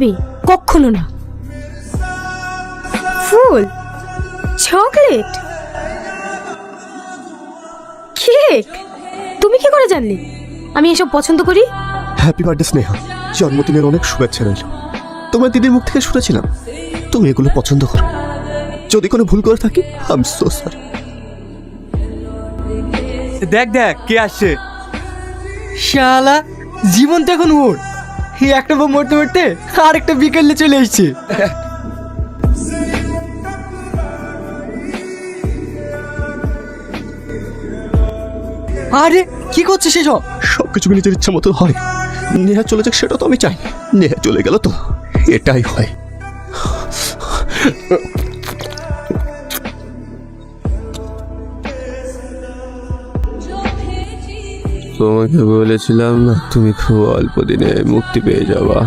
বলবি? কখনো না। ফুল, চকলেট, কেক, তুমি কি করে জানলে আমি এসব পছন্দ করি? হ্যাপি বার্থডে স্নেহা, জন্মদিনের অনেক শুভেচ্ছা রইল। তোমার দিদির মুখ থেকে শুনেছিলাম তুমি এগুলো পছন্দ করো। যদি কোনো ভুল করে থাকি আই এম সো সরি। দেখ দেখ কে আসছে। শালা জীবন তো এখন ওর। একটা বউ মরতে মরতে আর একটা বিকেলে চলে এসছে। আরে কি করছিস এসব? সবকিছু কি নিজের ইচ্ছা মতো হয়? নেহা চলে যাক সেটা তো আমি চাই। নেহা চলে গেল তো এটাই হয়। তোমাকে বলেছিলাম না তুমি খুব অল্প দিনে মুক্তি পেয়ে যাবা।